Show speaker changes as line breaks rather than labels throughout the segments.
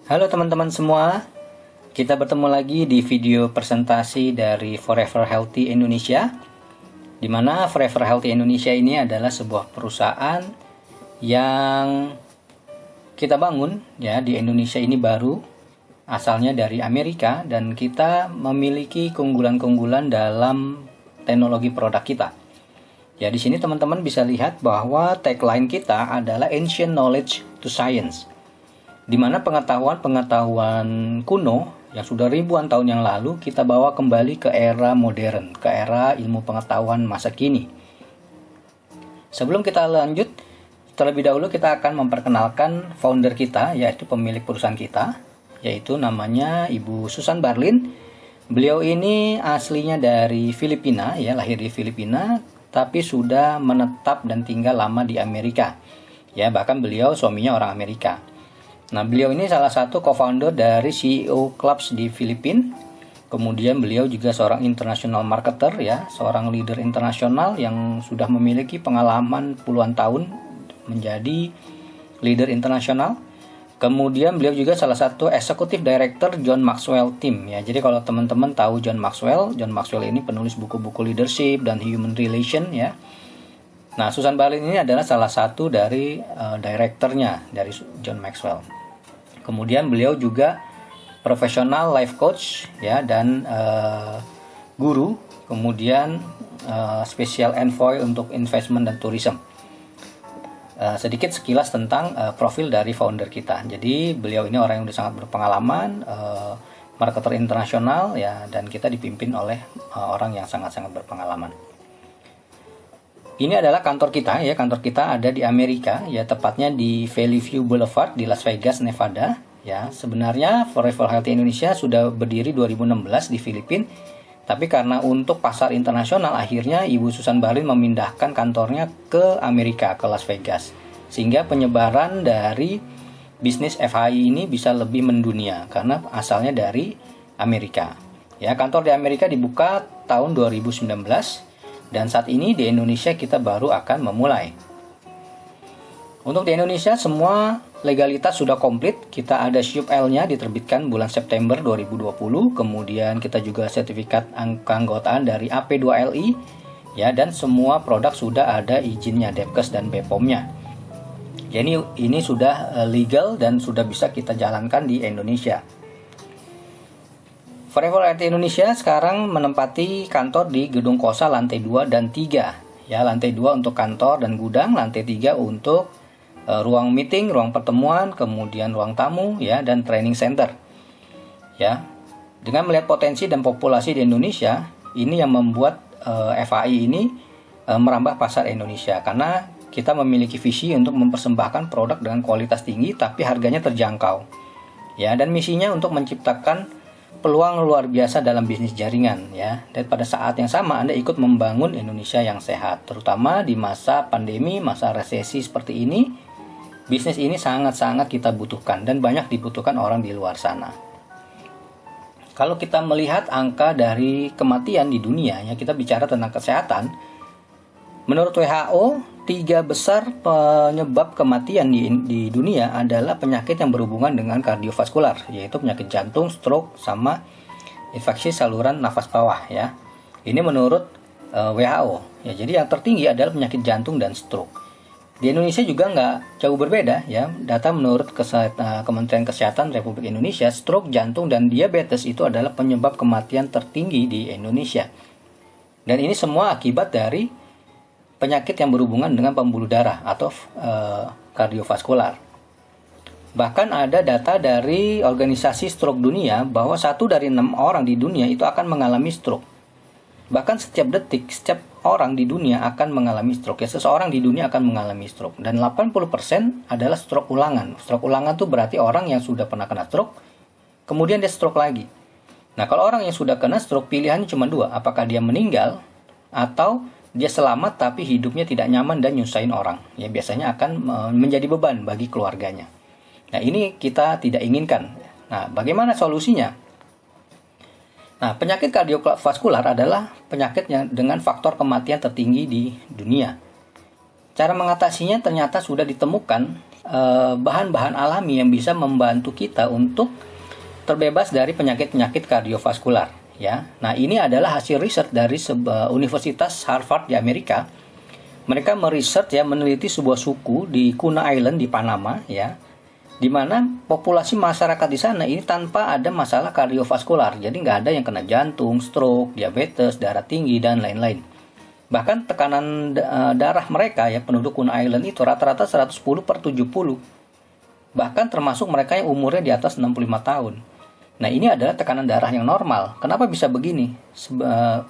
Halo teman-teman semua, kita bertemu lagi di video presentasi dari Forever Healthy Indonesia, di mana Forever Healthy Indonesia ini adalah sebuah perusahaan yang kita bangun ya di Indonesia ini baru, asalnya dari Amerika, dan kita memiliki keunggulan-keunggulan dalam teknologi produk kita. Ya, di sini teman-teman bisa lihat bahwa tagline kita adalah Ancient Knowledge to Science, di mana pengetahuan kuno yang sudah ribuan tahun yang lalu kita bawa kembali ke era modern, ke era ilmu pengetahuan masa kini. Sebelum kita lanjut, terlebih dahulu kita akan memperkenalkan founder kita, yaitu pemilik perusahaan kita, yaitu namanya Ibu Susan Barlin. Beliau ini aslinya dari Filipina, ya, lahir di Filipina, tapi sudah menetap dan tinggal lama di Amerika. Ya, bahkan beliau suaminya orang Amerika. Nah, beliau ini salah satu co-founder dari CEO Clubs di Filipina. Kemudian beliau juga seorang international marketer, ya, seorang leader internasional yang sudah memiliki pengalaman puluhan tahun menjadi leader internasional. Kemudian beliau juga salah satu executive director John Maxwell Team, ya. Jadi kalau teman-teman tahu John Maxwell ini penulis buku-buku leadership dan human relation, ya. Nah, Susan Barlin ini adalah salah satu dari direkturnya dari John Maxwell. Kemudian beliau juga profesional life coach, ya, dan guru. Kemudian special envoy untuk investment dan tourism. Sedikit sekilas tentang profil dari founder kita. Jadi beliau ini orang yang sudah sangat berpengalaman, marketer internasional, ya, dan kita dipimpin oleh orang yang sangat-sangat berpengalaman. Ini adalah kantor kita, ya. Kantor kita ada di Amerika, ya, tepatnya di Valley View Boulevard di Las Vegas, Nevada, ya. Sebenarnya Forever Healthy Indonesia sudah berdiri 2016 di Filipina, tapi karena untuk pasar internasional akhirnya Ibu Susan Barlin memindahkan kantornya ke Amerika, ke Las Vegas, sehingga penyebaran dari bisnis FHI ini bisa lebih mendunia karena asalnya dari Amerika. Ya, kantor di Amerika dibuka tahun 2019. Dan saat ini di Indonesia kita baru akan memulai. Untuk di Indonesia semua legalitas sudah komplit. Kita ada SYUP-L-nya diterbitkan bulan September 2020. Kemudian kita juga sertifikat keanggotaan dari AP2LI. Ya, dan semua produk sudah ada izinnya, Depkes dan BPOM-nya. Jadi ini sudah legal dan sudah bisa kita jalankan di Indonesia. Forever Healthy Indonesia sekarang menempati kantor di Gedung Kosa lantai 2 dan 3. Ya, lantai 2 untuk kantor dan gudang, lantai 3 untuk ruang meeting, ruang pertemuan, kemudian ruang tamu, ya, dan training center. Ya. Dengan melihat potensi dan populasi di Indonesia, ini yang membuat FHI ini merambah pasar Indonesia karena kita memiliki visi untuk mempersembahkan produk dengan kualitas tinggi tapi harganya terjangkau. Ya, dan misinya untuk menciptakan peluang luar biasa dalam bisnis jaringan, ya. Dan pada saat yang sama Anda ikut membangun Indonesia yang sehat, terutama di masa pandemi, masa resesi seperti ini. Bisnis ini sangat-sangat kita butuhkan dan banyak dibutuhkan orang di luar sana. Kalau kita melihat angka dari kematian di dunia, ya, kita bicara tentang kesehatan. Menurut WHO, 3 besar penyebab kematian di dunia adalah penyakit yang berhubungan dengan kardiovaskular, yaitu penyakit jantung, stroke, sama infeksi saluran nafas bawah, ya. Ini menurut WHO. Ya, jadi yang tertinggi adalah penyakit jantung dan stroke. Di Indonesia juga nggak jauh berbeda, ya. Data menurut Kementerian Kesehatan Republik Indonesia, stroke, jantung, dan diabetes itu adalah penyebab kematian tertinggi di Indonesia. Dan ini semua akibat dari penyakit yang berhubungan dengan pembuluh darah atau kardiovaskular. Bahkan ada data dari organisasi stroke dunia bahwa 1 dari 6 orang di dunia itu akan mengalami stroke. Bahkan setiap detik, setiap orang di dunia akan mengalami stroke. Ya, seseorang di dunia akan mengalami stroke. Dan 80% adalah stroke ulangan. Stroke ulangan itu berarti orang yang sudah pernah kena stroke, kemudian dia stroke lagi. Nah, kalau orang yang sudah kena stroke, pilihannya cuma 2. Apakah dia meninggal atau dia selamat tapi hidupnya tidak nyaman dan nyusahin orang. Ya, biasanya akan menjadi beban bagi keluarganya. Nah, ini kita tidak inginkan. Nah, bagaimana solusinya? Nah, penyakit kardiovaskular adalah penyakit yang dengan faktor kematian tertinggi di dunia. Cara mengatasinya ternyata sudah ditemukan bahan-bahan alami yang bisa membantu kita untuk terbebas dari penyakit-penyakit kardiovaskular, ya. Nah, ini adalah hasil riset dari Universitas Harvard di Amerika. Mereka meriset, ya, meneliti sebuah suku di Kuna Island di Panama, ya, di mana populasi masyarakat di sana ini tanpa ada masalah kardiovaskular. Jadi nggak ada yang kena jantung, stroke, diabetes, darah tinggi, dan lain-lain. Bahkan tekanan darah mereka, ya, penduduk Kuna Island itu rata-rata 110/70. Bahkan termasuk mereka yang umurnya di atas 65 tahun. Nah, ini adalah tekanan darah yang normal. Kenapa bisa begini?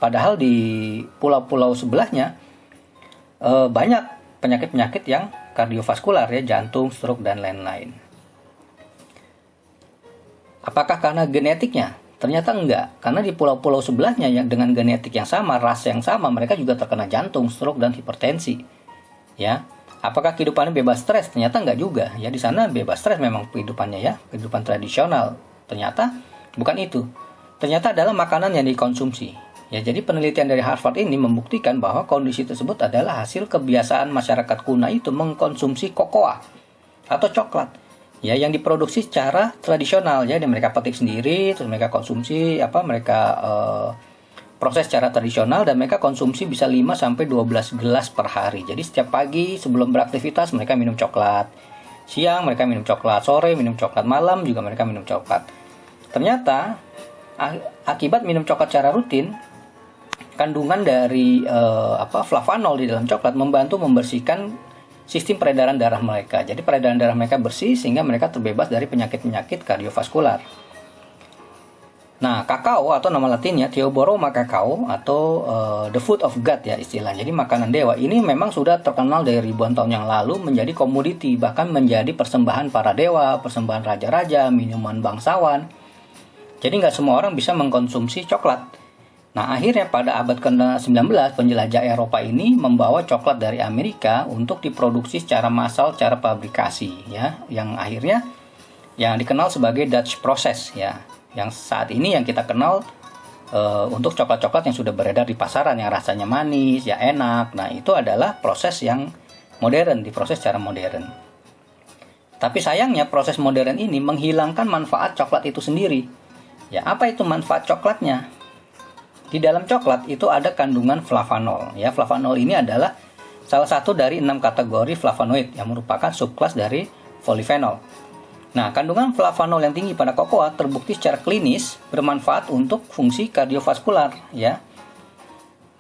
Padahal di pulau-pulau sebelahnya banyak penyakit-penyakit yang kardiovaskular, ya, jantung, stroke, dan lain-lain. Apakah karena genetiknya? Ternyata enggak, karena di pulau-pulau sebelahnya yang dengan genetik yang sama, ras yang sama, mereka juga terkena jantung, stroke, dan hipertensi. Ya, apakah kehidupannya bebas stres? Ternyata enggak juga. Ya, di sana bebas stres memang kehidupannya, ya, kehidupan tradisional. Ternyata bukan itu. Ternyata adalah makanan yang dikonsumsi. Ya, jadi penelitian dari Harvard ini membuktikan bahwa kondisi tersebut adalah hasil kebiasaan masyarakat kuna itu mengkonsumsi kokoa atau coklat, ya, yang diproduksi secara tradisional, ya, dan mereka petik sendiri, terus mereka konsumsi, mereka proses secara tradisional, dan mereka konsumsi bisa 5-12 gelas per hari. Jadi setiap pagi sebelum beraktivitas mereka minum coklat, siang mereka minum coklat, sore minum coklat, malam juga mereka minum coklat. Ternyata akibat minum coklat secara rutin, kandungan dari flavanol di dalam coklat membantu membersihkan sistem peredaran darah mereka. Jadi peredaran darah mereka bersih sehingga mereka terbebas dari penyakit-penyakit kardiovaskular. Nah, kakao atau nama latinnya Theobroma cacao atau the food of God, ya, istilahnya. Jadi makanan dewa ini memang sudah terkenal dari ribuan tahun yang lalu menjadi komoditi, bahkan menjadi persembahan para dewa, persembahan raja-raja, minuman bangsawan. Jadi nggak semua orang bisa mengkonsumsi coklat. Nah, akhirnya pada abad ke-19 penjelajah Eropa ini membawa coklat dari Amerika untuk diproduksi secara massal, secara pabrikasi, ya, yang akhirnya yang dikenal sebagai Dutch process, ya, yang saat ini yang kita kenal untuk coklat-coklat yang sudah beredar di pasaran yang rasanya manis, ya, enak. Nah, itu adalah proses yang modern, diproses secara modern. Tapi sayangnya proses modern ini menghilangkan manfaat coklat itu sendiri. Ya, apa itu manfaat coklatnya? Di dalam coklat itu ada kandungan flavanol. Ya, flavanol ini adalah salah satu dari 6 kategori flavonoid yang merupakan subkelas dari polyphenol. Nah, kandungan flavanol yang tinggi pada kokoa terbukti secara klinis bermanfaat untuk fungsi kardiovaskular, ya.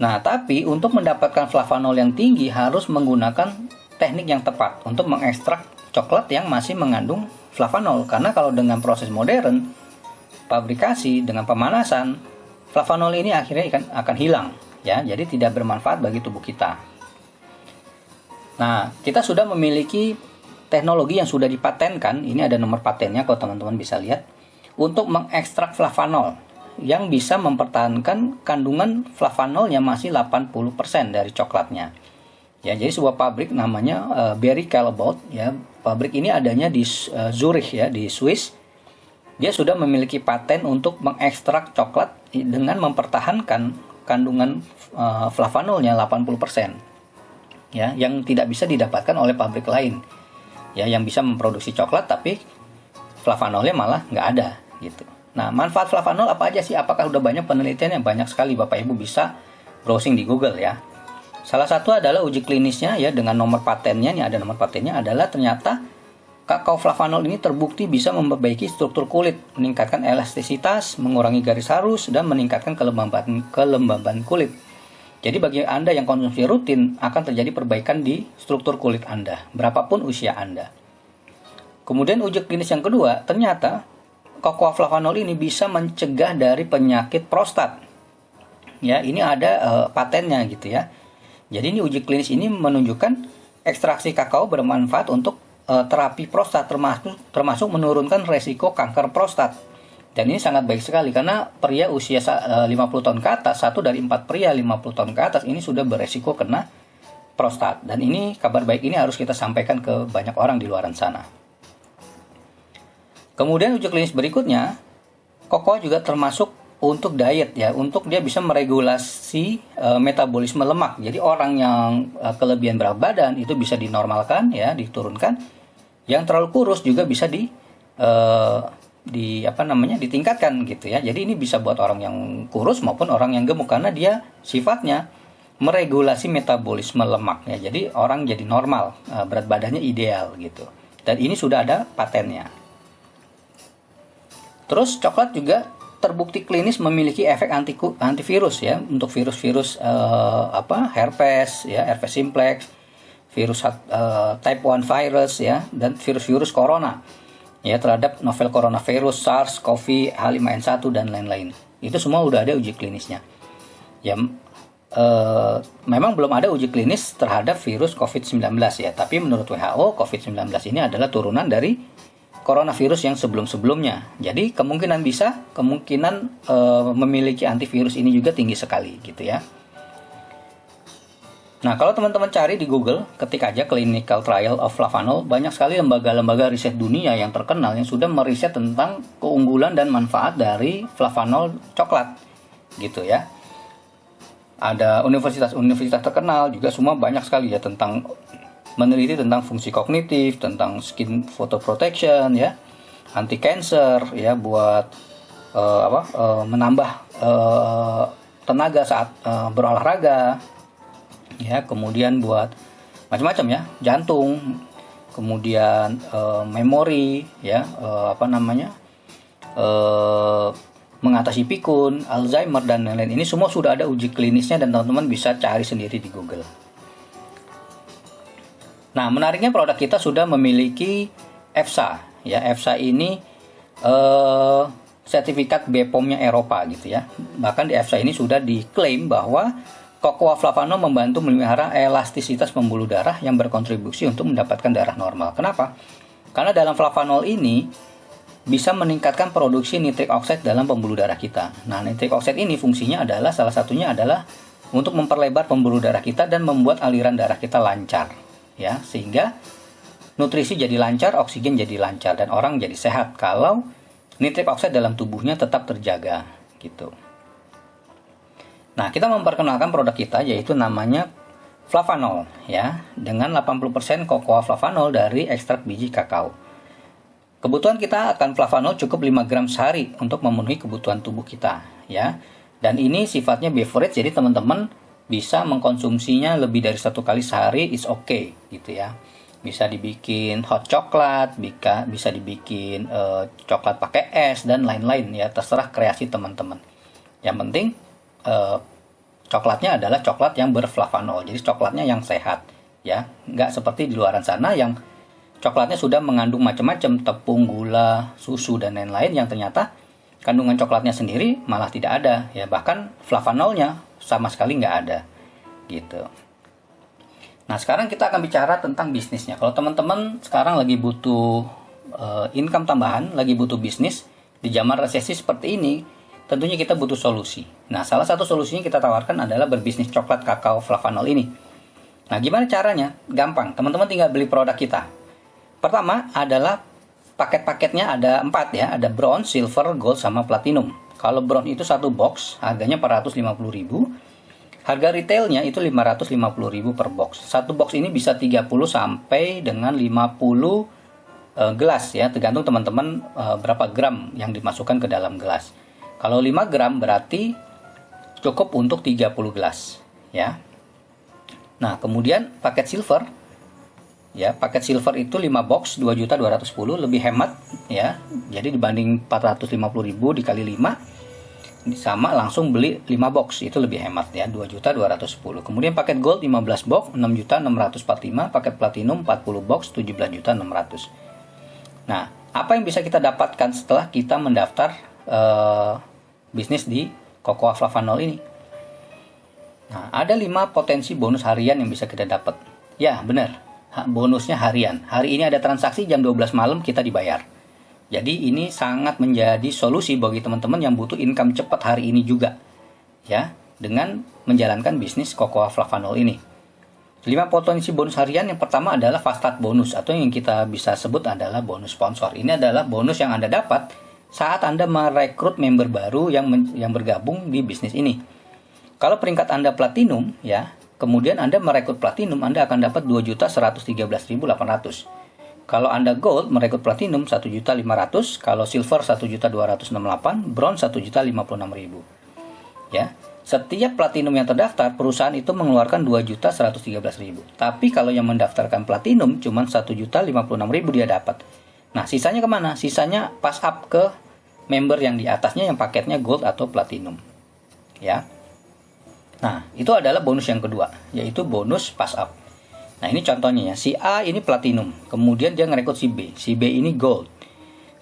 Nah, tapi untuk mendapatkan flavanol yang tinggi harus menggunakan teknik yang tepat untuk mengekstrak coklat yang masih mengandung flavanol. Karena kalau dengan proses modern, pabrikasi dengan pemanasan, flavanol ini akhirnya akan hilang, ya, jadi tidak bermanfaat bagi tubuh kita. Nah, kita sudah memiliki teknologi yang sudah dipatenkan, ini ada nomor patennya kalau teman-teman bisa lihat, untuk mengekstrak flavanol yang bisa mempertahankan kandungan flavanolnya masih 80% dari coklatnya. Ya, jadi sebuah pabrik namanya Barry Callebaut, ya, pabrik ini adanya di Zurich, ya, di Swiss. Dia sudah memiliki paten untuk mengekstrak coklat dengan mempertahankan kandungan flavanolnya 80%. Ya, yang tidak bisa didapatkan oleh pabrik lain. Ya, yang bisa memproduksi coklat tapi flavanolnya malah nggak ada, gitu. Nah, manfaat flavanol apa aja sih? Apakah udah banyak penelitian? Yang banyak sekali, Bapak Ibu bisa browsing di Google, ya. Salah satu adalah uji klinisnya, ya, dengan nomor patennya. Ini ada nomor patennya, adalah ternyata kakao flavanol ini terbukti bisa memperbaiki struktur kulit, meningkatkan elastisitas, mengurangi garis harus, dan meningkatkan kelembaban kulit. Jadi bagi Anda yang konsumsi rutin, akan terjadi perbaikan di struktur kulit Anda, berapapun usia Anda. Kemudian uji klinis yang kedua, ternyata kokoa flavanol ini bisa mencegah dari penyakit prostat. Ya, ini ada patennya, gitu, ya. Jadi ini uji klinis ini menunjukkan ekstraksi kakao bermanfaat untuk terapi prostat, termasuk menurunkan resiko kanker prostat. Dan ini sangat baik sekali karena pria usia 50 tahun ke atas, 1 dari 4 pria 50 tahun ke atas ini sudah beresiko kena prostat. Dan ini kabar baik ini harus kita sampaikan ke banyak orang di luar sana. Kemudian uji klinis berikutnya, kokoa juga termasuk untuk diet, ya, untuk dia bisa meregulasi metabolisme lemak. Jadi orang yang kelebihan berat badan itu bisa dinormalkan, ya, diturunkan. Yang terlalu kurus juga bisa ditingkatkan gitu ya. Jadi ini bisa buat orang yang kurus maupun orang yang gemuk, karena dia sifatnya meregulasi metabolisme lemaknya. Jadi orang jadi normal, berat badannya ideal gitu. Dan ini sudah ada patennya. Terus coklat juga terbukti klinis memiliki efek antivirus ya, untuk virus-virus herpes ya, herpes simplex, virus type 1 virus ya, dan virus-virus corona ya, terhadap novel coronavirus, SARS, CoV, H5N1 dan lain-lain. Itu semua udah ada uji klinisnya. Ya, memang belum ada uji klinis terhadap virus COVID-19 ya, tapi menurut WHO COVID-19 ini adalah turunan dari coronavirus yang sebelum-sebelumnya. Jadi kemungkinan memiliki antivirus ini juga tinggi sekali gitu ya. Nah, kalau teman-teman cari di Google, ketik aja clinical trial of flavanol, banyak sekali lembaga-lembaga riset dunia yang terkenal yang sudah meriset tentang keunggulan dan manfaat dari flavanol coklat gitu ya. Ada universitas-universitas terkenal juga semua banyak sekali ya tentang meneliti tentang fungsi kognitif, tentang skin photoprotection ya, anti cancer ya, buat menambah tenaga saat berolahraga ya, kemudian buat macam-macam ya, jantung, kemudian memori ya, mengatasi pikun, Alzheimer dan lain-lain. Ini semua sudah ada uji klinisnya dan teman-teman bisa cari sendiri di Google. Nah, menariknya produk kita sudah memiliki EFSA ya. EFSA ini sertifikat BPOM-nya Eropa gitu ya. Bahkan di EFSA ini sudah diklaim bahwa Cocoa flavanol membantu memelihara elastisitas pembuluh darah yang berkontribusi untuk mendapatkan darah normal. Kenapa? Karena dalam flavanol ini bisa meningkatkan produksi nitric oxide dalam pembuluh darah kita. Nah, nitric oxide ini fungsinya adalah, salah satunya adalah untuk memperlebar pembuluh darah kita dan membuat aliran darah kita lancar. Ya, sehingga nutrisi jadi lancar, oksigen jadi lancar, dan orang jadi sehat kalau nitric oxide dalam tubuhnya tetap terjaga gitu. Nah, kita memperkenalkan produk kita yaitu namanya flavanol ya, dengan 80% cocoa flavanol dari ekstrak biji kakao. Kebutuhan kita akan flavanol cukup 5 gram sehari untuk memenuhi kebutuhan tubuh kita ya. Dan ini sifatnya beverage, jadi teman-teman bisa mengkonsumsinya lebih dari 1 kali sehari is okay gitu ya. Bisa dibikin hot coklat, bisa dibikin coklat pakai es dan lain-lain ya, terserah kreasi teman-teman. Yang penting coklatnya adalah coklat yang berflavanol, jadi coklatnya yang sehat ya, nggak seperti di luaran sana yang coklatnya sudah mengandung macam-macam tepung, gula, susu dan lain-lain yang ternyata kandungan coklatnya sendiri malah tidak ada ya, bahkan flavanolnya sama sekali nggak ada gitu. Nah, sekarang kita akan bicara tentang bisnisnya. Kalau teman-teman sekarang lagi butuh income tambahan, lagi butuh bisnis di zaman resesi seperti ini, tentunya kita butuh solusi. Nah, salah satu solusinya kita tawarkan adalah berbisnis coklat kakao flavanol ini. Nah, gimana caranya? Gampang, teman-teman tinggal beli produk kita. Pertama adalah paket-paketnya ada 4 ya, ada bronze, silver, gold, sama platinum. Kalau bronze itu 1 box, harganya 450.000. Harga retailnya itu 550.000 per box. 1 box ini bisa 30 sampai dengan 50 gelas ya, tergantung teman-teman berapa gram yang dimasukkan ke dalam gelas. Kalau 5 gram berarti cukup untuk 30 gelas ya. Nah, kemudian paket silver ya, paket silver itu 5 box 2.210.000, lebih hemat ya. Jadi dibanding 450.000 dikali 5 sama langsung beli 5 box, itu lebih hemat ya, 2.210.000. Kemudian paket gold 15 box 6.645.000, paket platinum 40 box 17.600.000. Nah, apa yang bisa kita dapatkan setelah kita mendaftar bisnis di Cocoa flavanol ini? Nah, ada 5 potensi bonus harian yang bisa kita dapat. Ya, benar. Bonusnya harian. Hari ini ada transaksi jam 12 malam kita dibayar. Jadi ini sangat menjadi solusi bagi teman-teman yang butuh income cepat hari ini juga. Ya, dengan menjalankan bisnis Cocoa flavanol ini. 5 potensi bonus harian, yang pertama adalah fast start bonus atau yang kita bisa sebut adalah bonus sponsor. Ini adalah bonus yang Anda dapat saat Anda merekrut member baru yang bergabung di bisnis ini. Kalau peringkat Anda platinum ya, kemudian Anda merekrut platinum, Anda akan dapat 2.113.800. Kalau Anda gold merekrut platinum 1.500.000, kalau silver 1.268.000, bronze 1.056.000. Ya. Setiap platinum yang terdaftar, perusahaan itu mengeluarkan 2.113.000. Tapi kalau yang mendaftarkan platinum cuma 1.056.000 dia dapat. Nah, sisanya kemana? Sisanya pass up ke member yang di atasnya yang paketnya gold atau platinum. Ya. Nah, itu adalah bonus yang kedua, yaitu bonus pass up. Nah, ini contohnya ya. Si A ini platinum, kemudian dia ngerekrut si B. Si B ini gold.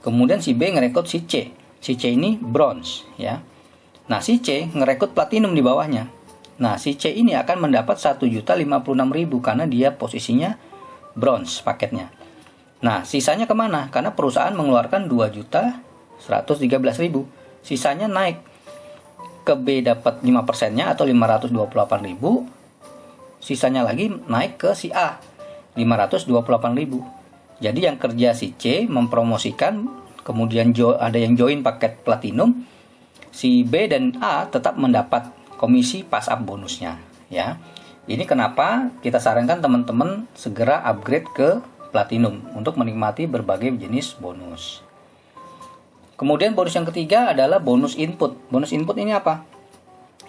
Kemudian si B ngerekrut si C. Si C ini bronze, ya. Nah, si C ngerekrut platinum di bawahnya. Nah, si C ini akan mendapat 1.056.000 karena dia posisinya bronze paketnya. Nah, sisanya kemana? Karena perusahaan mengeluarkan 2.113.000. Sisanya naik ke B dapat 5%-nya atau 528.000. Sisanya lagi naik ke si A 528.000. Jadi yang kerja si C mempromosikan, kemudian ada yang join paket platinum. Si B dan A tetap mendapat komisi pass up bonusnya, ya. Ini kenapa kita sarankan teman-teman segera upgrade ke platinum untuk menikmati berbagai jenis bonus. Kemudian bonus yang ketiga adalah bonus input. Bonus input ini apa?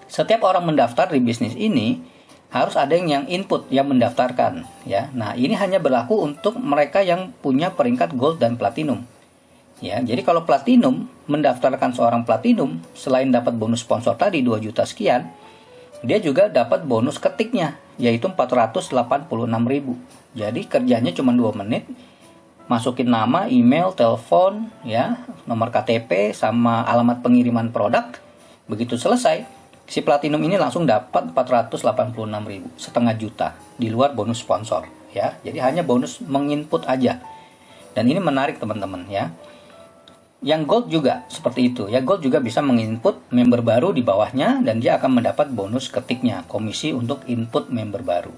Setiap orang mendaftar di bisnis ini harus ada yang input, yang mendaftarkan, ya. Nah, ini hanya berlaku untuk mereka yang punya peringkat gold dan platinum. Ya, jadi kalau platinum mendaftarkan seorang platinum, selain dapat bonus sponsor tadi 2 juta sekian, dia juga dapat bonus ketiknya, yaitu 486.000. Jadi kerjanya cuma 2 menit, masukin nama, email, telepon, ya, nomor KTP, sama alamat pengiriman produk. Begitu selesai, si platinum ini langsung dapat 486.000, setengah juta, di luar bonus sponsor. Ya, jadi hanya bonus menginput aja. Dan ini menarik teman-teman, ya. Yang gold juga seperti itu, ya. Gold juga bisa menginput member baru di bawahnya dan dia akan mendapat bonus ketiknya, komisi untuk input member baru.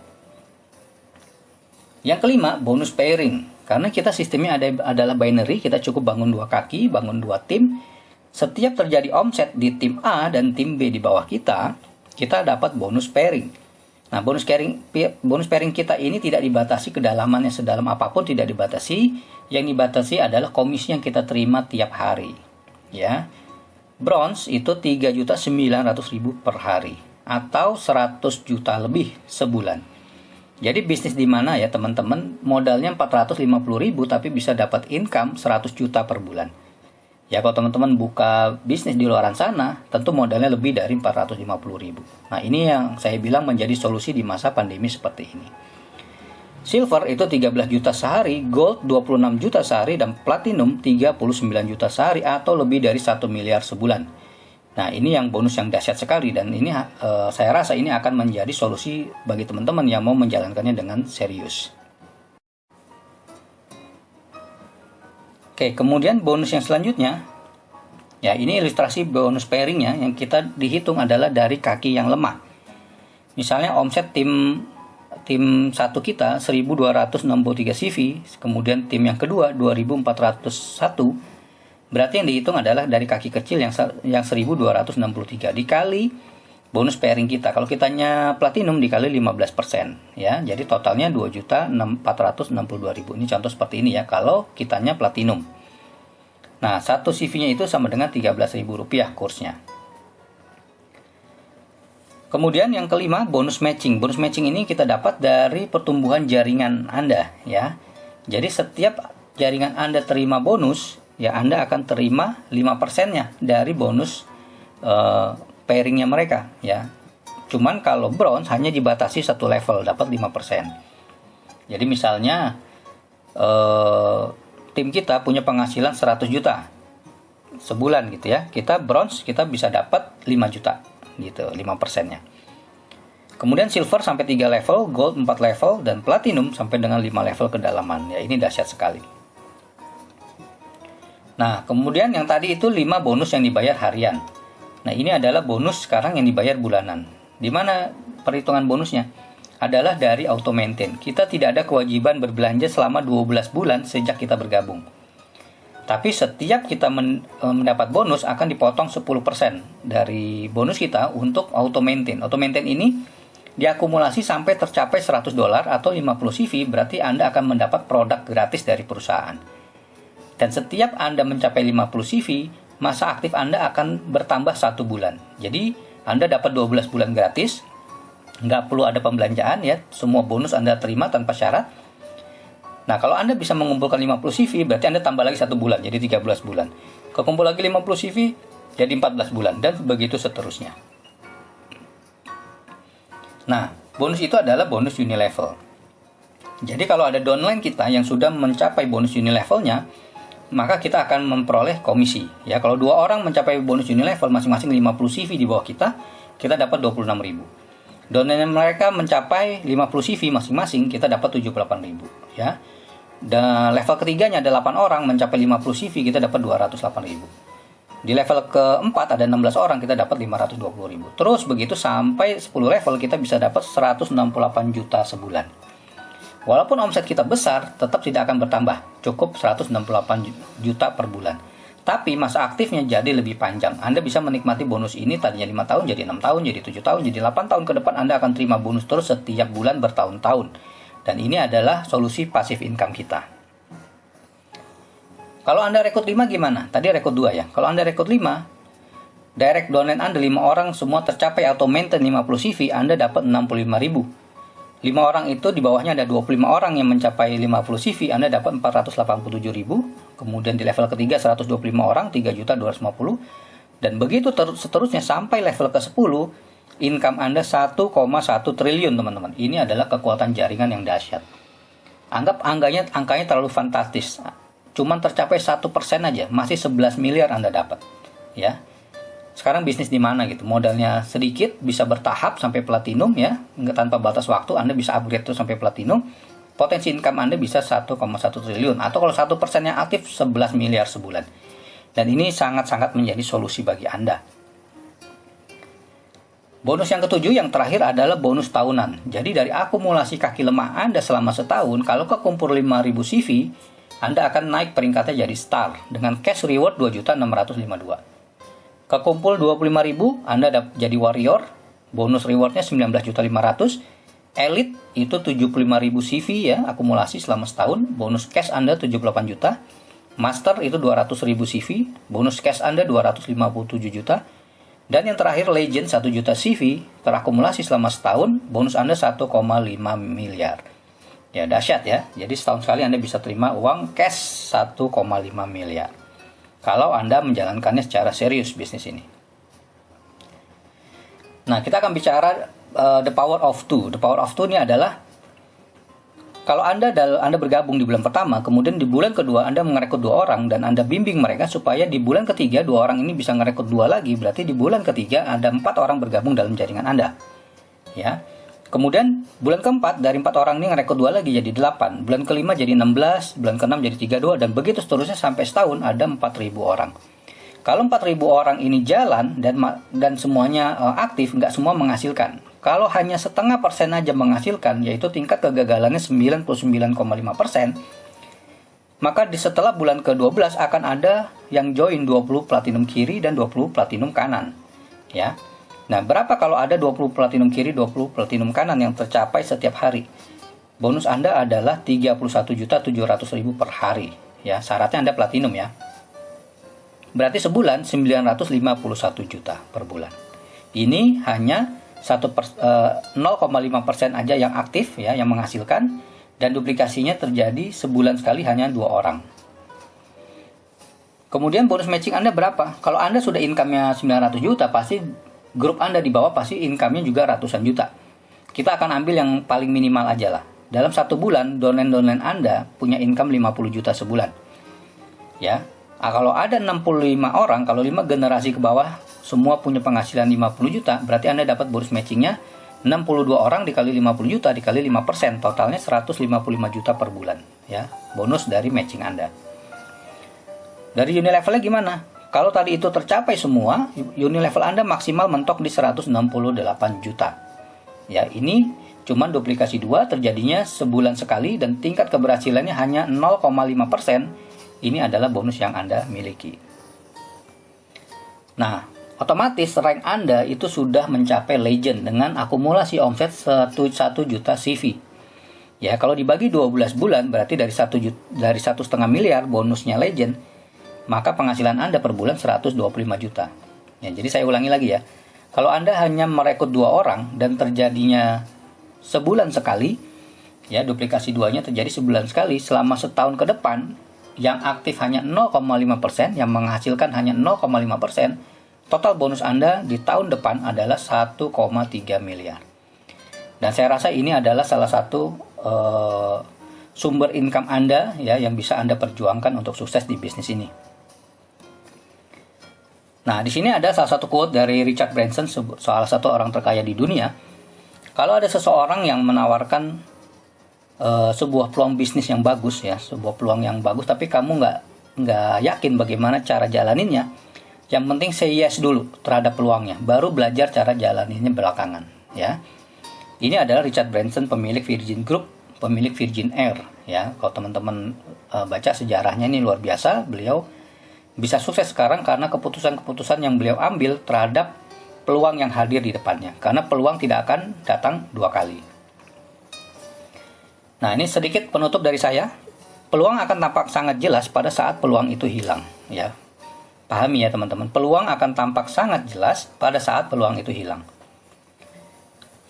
Yang kelima, bonus pairing. Karena kita sistemnya adalah binary, kita cukup bangun 2 kaki, bangun 2 tim. Setiap terjadi omset di tim A dan tim B di bawah kita dapat bonus pairing. Nah, bonus pairing kita ini tidak dibatasi kedalamannya, sedalam apapun tidak dibatasi. Yang dibatasi adalah komisi yang kita terima tiap hari, ya. Bronze itu 3.900.000 per hari atau 100 juta lebih sebulan. Jadi bisnis di mana ya teman-teman, modalnya 450.000 tapi bisa dapat income 100 juta per bulan. Ya, kalau teman-teman buka bisnis di luaran sana, tentu modalnya lebih dari 450.000. Nah, ini yang saya bilang menjadi solusi di masa pandemi seperti ini. Silver itu 13 juta sehari, gold 26 juta sehari, dan platinum 39 juta sehari atau lebih dari 1 miliar sebulan. Nah, ini yang bonus yang dahsyat sekali, dan ini saya rasa ini akan menjadi solusi bagi teman-teman yang mau menjalankannya dengan serius. Oke, kemudian bonus yang selanjutnya, ya ini ilustrasi bonus pairingnya yang kita dihitung adalah dari kaki yang lemah. Misalnya omset tim 1 kita 1.263 CV, kemudian tim yang kedua 2.401, berarti yang dihitung adalah dari kaki kecil yang 1.263 dikali bonus pairing kita. Kalau kitanya platinum dikali 15%, ya. Jadi totalnya 2.462.000. Ini contoh seperti ini ya kalau kitanya platinum. Nah, satu CV-nya itu sama dengan Rp13.000 kursnya. Kemudian yang kelima, bonus matching. Bonus matching ini kita dapat dari pertumbuhan jaringan Anda, ya. Jadi setiap jaringan Anda terima bonus, ya Anda akan terima 5%-nya dari bonus pairingnya mereka, ya. Cuman kalau bronze hanya dibatasi 1 level, dapat 5%. Jadi misalnya tim kita punya penghasilan 100 juta sebulan gitu ya. Kita bronze kita bisa dapat 5 juta gitu, 5%-nya. Kemudian silver sampai 3 level, gold 4 level, dan platinum sampai dengan 5 level kedalaman. Ya, ini dahsyat sekali. Nah, kemudian yang tadi itu 5 bonus yang dibayar harian. Nah, ini adalah bonus sekarang yang dibayar bulanan. Di mana perhitungan bonusnya? Adalah dari auto maintain. Kita tidak ada kewajiban berbelanja selama 12 bulan sejak kita bergabung. Tapi setiap kita mendapat bonus akan dipotong 10% dari bonus kita untuk auto maintain. Auto maintain ini diakumulasi sampai tercapai $100 atau 50 CV, berarti Anda akan mendapat produk gratis dari perusahaan. Dan setiap Anda mencapai 50 CV, masa aktif Anda akan bertambah 1 bulan. Jadi Anda dapat 12 bulan gratis, nggak perlu ada pembelanjaan ya, semua bonus Anda terima tanpa syarat. Nah, kalau Anda bisa mengumpulkan 50 CV, berarti Anda tambah lagi 1 bulan, jadi 13 bulan. Kekumpul lagi 50 CV, jadi 14 bulan, dan begitu seterusnya. Nah, bonus itu adalah bonus unilevel. Jadi kalau ada downline kita yang sudah mencapai bonus unilevelnya, maka kita akan memperoleh komisi. Ya, kalau 2 orang mencapai bonus unilevel masing-masing 50 CV di bawah kita dapat 26.000. Downline mereka mencapai 50 CV masing-masing, kita dapat 78.000. Ya. Dan level ketiganya ada 8 orang mencapai 50 CV, kita dapat 208.000. Di level keempat ada 16 orang, kita dapat 520.000. Terus begitu sampai 10 level kita bisa dapat 168 juta sebulan. Walaupun omset kita besar, tetap tidak akan bertambah, cukup 168 juta per bulan. Tapi masa aktifnya jadi lebih panjang. Anda bisa menikmati bonus ini tadinya 5 tahun jadi 6 tahun, jadi 7 tahun, jadi 8 tahun ke depan Anda akan terima bonus terus setiap bulan bertahun-tahun. Dan ini adalah solusi passive income kita. Kalau Anda rekrut 5 gimana? Tadi rekrut 2 ya. Kalau Anda rekrut 5, direct downline Anda 5 orang semua tercapai atau maintain 50 CV, Anda dapat 65.000. 5 orang itu di bawahnya ada 25 orang yang mencapai 50 CV, Anda dapat 487.000. Kemudian di level ketiga 125 orang, 3.250. Dan begitu seterusnya sampai level ke-10, income Anda 1,1 triliun teman-teman. Ini adalah kekuatan jaringan yang dahsyat. Anggap angkanya terlalu fantastis. Cuman tercapai 1% aja, masih 11 miliar Anda dapat. Ya. Sekarang bisnis di mana gitu? Modalnya sedikit, bisa bertahap sampai platinum ya, nggak tanpa batas waktu, Anda bisa upgrade terus sampai platinum. Potensi income Anda bisa 1,1 triliun atau kalau 1% yang aktif 11 miliar sebulan. Dan ini sangat-sangat menjadi solusi bagi Anda. Bonus yang ketujuh yang terakhir adalah bonus tahunan. Jadi dari akumulasi kaki lemah Anda selama setahun, kalau kekumpul 5.000 CV, Anda akan naik peringkatnya jadi star dengan cash reward 2.652. Kekumpul 25.000, Anda jadi warrior, bonus rewardnya 19.500. Elite itu 75.000 CV ya, akumulasi selama setahun, bonus cash Anda 78 juta. Master itu 200.000 CV, bonus cash Anda 257 juta. Dan yang terakhir Legend 1 juta CV, terakumulasi selama setahun, bonus Anda 1,5 miliar. Ya dahsyat ya, jadi setahun sekali Anda bisa terima uang cash 1,5 miliar. Kalau Anda menjalankannya secara serius bisnis ini. Nah, kita akan bicara the power of two. The power of two ini adalah kalau Anda bergabung di bulan pertama, kemudian di bulan kedua Anda merekrut 2 orang dan Anda bimbing mereka supaya di bulan ketiga 2 orang ini bisa merekrut 2 lagi, berarti di bulan ketiga ada 4 orang bergabung dalam jaringan Anda. Ya. Kemudian bulan keempat dari 4 orang ini ngerekrut 2 lagi jadi 8, bulan kelima jadi 16, bulan keenam jadi 32, dan begitu seterusnya sampai setahun ada 4.000 orang. Kalau 4.000 orang ini jalan dan semuanya aktif, nggak semua menghasilkan. Kalau hanya setengah persen aja menghasilkan, yaitu tingkat kegagalannya 99,5%, maka setelah bulan ke-12 akan ada yang join 20 platinum kiri dan 20 platinum kanan. Ya. Nah, berapa kalau ada 20 platinum kiri, 20 platinum kanan yang tercapai setiap hari? Bonus Anda adalah 31.700.000 per hari. Ya, syaratnya Anda platinum ya. Berarti sebulan 951 juta per bulan. Ini hanya 0,5% aja yang aktif ya, yang menghasilkan, dan duplikasinya terjadi sebulan sekali hanya 2 orang. Kemudian bonus matching Anda berapa? Kalau Anda sudah income-nya 900 juta, pasti grup Anda di bawah pasti income-nya juga ratusan juta. Kita akan ambil yang paling minimal aja lah. Dalam 1 bulan, downline Anda punya income 50 juta sebulan. Ya. Nah, kalau ada 65 orang, kalau 5 generasi ke bawah, semua punya penghasilan 50 juta, berarti Anda dapat bonus matching-nya 62 orang dikali 50 juta dikali 5%, totalnya 155 juta per bulan. Ya. Bonus dari matching Anda. Dari unilevelnya gimana? Kalau tadi itu tercapai semua, unilevel Anda maksimal mentok di 168 juta. Ya, ini cuman duplikasi 2 terjadinya sebulan sekali dan tingkat keberhasilannya hanya 0,5%. Ini adalah bonus yang Anda miliki. Nah, otomatis rank Anda itu sudah mencapai legend dengan akumulasi omset 1 juta CV. Ya, kalau dibagi 12 bulan berarti dari 1,5 miliar bonusnya legend, maka penghasilan Anda per bulan 125 juta. Ya, jadi saya ulangi lagi ya. Kalau Anda hanya merekrut 2 orang dan terjadinya sebulan sekali, ya duplikasi 2-nya terjadi sebulan sekali, selama setahun ke depan yang aktif hanya 0,5%, yang menghasilkan hanya 0,5%, total bonus Anda di tahun depan adalah 1,3 miliar. Dan saya rasa ini adalah salah satu sumber income Anda ya yang bisa Anda perjuangkan untuk sukses di bisnis ini. Nah, di sini ada salah satu quote dari Richard Branson, salah satu orang terkaya di dunia. Kalau ada seseorang yang menawarkan sebuah peluang bisnis yang bagus ya, sebuah peluang yang bagus, tapi kamu nggak yakin bagaimana cara jalaninnya, yang penting say yes dulu terhadap peluangnya, baru belajar cara jalaninnya belakangan ya. Ini adalah Richard Branson, pemilik Virgin Group, pemilik Virgin Air ya. Kalau teman-teman baca sejarahnya, ini luar biasa. Beliau bisa sukses sekarang karena keputusan-keputusan yang beliau ambil terhadap peluang yang hadir di depannya, karena peluang tidak akan datang 2 kali. Nah, ini sedikit penutup dari saya. Peluang akan tampak sangat jelas pada saat peluang itu hilang ya. Pahami ya teman-teman, peluang akan tampak sangat jelas pada saat peluang itu hilang.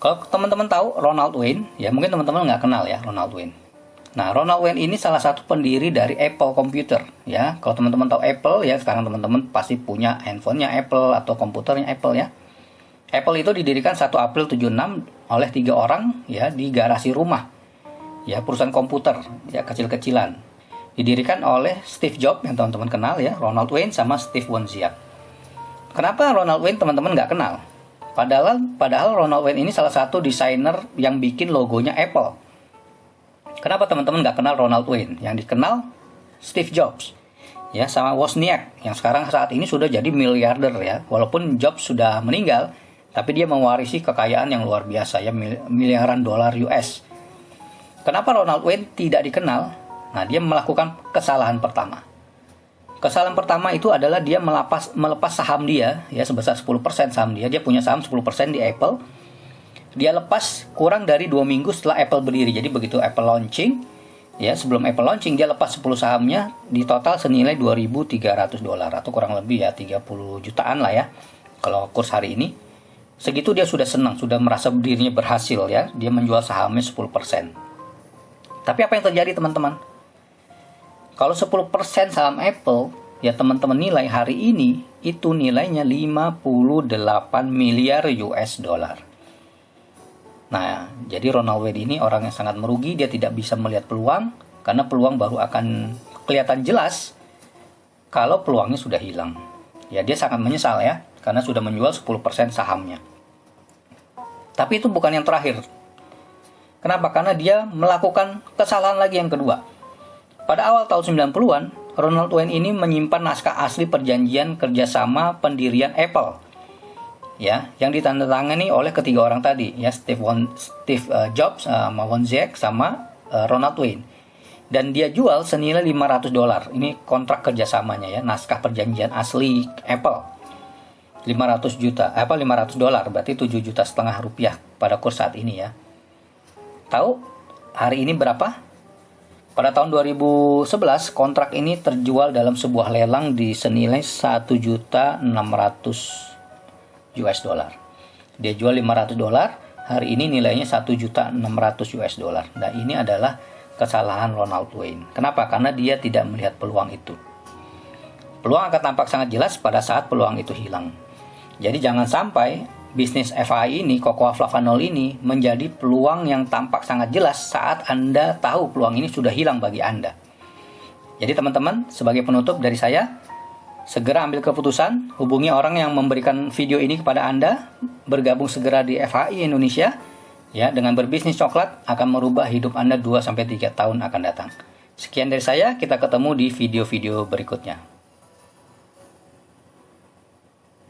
Kalau teman-teman tahu Ronald Wayne, ya mungkin teman-teman nggak kenal ya Ronald Wayne. Nah, Ronald Wayne ini salah satu pendiri dari Apple Computer ya. Kalau teman-teman tahu Apple ya, sekarang teman-teman pasti punya handphonenya Apple atau komputernya Apple ya. Apple itu didirikan 1 April 76 oleh 3 orang ya di garasi rumah. Ya, perusahaan komputer ya kecil-kecilan. Didirikan oleh Steve Jobs yang teman-teman kenal ya, Ronald Wayne sama Steve Wozniak. Kenapa Ronald Wayne teman-teman nggak kenal? Padahal Ronald Wayne ini salah satu desainer yang bikin logonya Apple. Kenapa teman-teman nggak kenal Ronald Wayne? Yang dikenal Steve Jobs ya, sama Wozniak yang sekarang saat ini sudah jadi miliarder ya. Walaupun Jobs sudah meninggal, tapi dia mewarisi kekayaan yang luar biasa ya, miliaran dolar US. Kenapa Ronald Wayne tidak dikenal? Nah, dia melakukan kesalahan pertama. Kesalahan pertama itu adalah dia melepas saham dia ya sebesar 10% saham dia. Dia punya saham 10% di Apple. Dia lepas kurang dari 2 minggu setelah Apple berdiri. Jadi begitu Apple launching, ya sebelum Apple launching dia lepas 10 sahamnya, di total senilai $2.300 atau kurang lebih ya 30 jutaan lah ya. Kalau kurs hari ini, segitu dia sudah senang, sudah merasa dirinya berhasil ya. Dia menjual sahamnya 10%. Tapi apa yang terjadi teman-teman? Kalau 10% saham Apple, ya teman-teman nilai hari ini, itu nilainya 58 miliar US dollar. Nah, jadi Ronald Wayne ini orang yang sangat merugi, dia tidak bisa melihat peluang, karena peluang baru akan kelihatan jelas kalau peluangnya sudah hilang. Ya, dia sangat menyesal ya, karena sudah menjual 10% sahamnya. Tapi itu bukan yang terakhir. Kenapa? Karena dia melakukan kesalahan lagi yang kedua. Pada awal tahun 90-an, Ronald Wayne ini menyimpan naskah asli perjanjian kerjasama pendirian Apple, ya, yang ditandatangani oleh ketiga orang tadi, ya Steve Jobs, Wozniak sama Ronald Wayne. Dan dia jual senilai $500. Ini kontrak kerjasamanya ya, naskah perjanjian asli Apple. $500 berarti 7,5 juta rupiah pada kurs saat ini ya. Tahu hari ini berapa? Pada tahun 2011, kontrak ini terjual dalam sebuah lelang di senilai $1.600.000. Dia jual $500, hari ini nilainya $1.600.000. Nah, ini adalah kesalahan Ronald Wayne. Kenapa? Karena dia tidak melihat peluang itu. Peluang akan tampak sangat jelas pada saat peluang itu hilang. Jadi jangan sampai bisnis FI ini, Cocoa Flavanol ini, menjadi peluang yang tampak sangat jelas saat Anda tahu peluang ini sudah hilang bagi Anda. Jadi teman-teman, sebagai penutup dari saya, segera ambil keputusan, hubungi orang yang memberikan video ini kepada Anda, bergabung segera di FHI Indonesia, ya, dengan berbisnis coklat akan merubah hidup Anda 2-3 tahun akan datang. Sekian dari saya, kita ketemu di video-video berikutnya.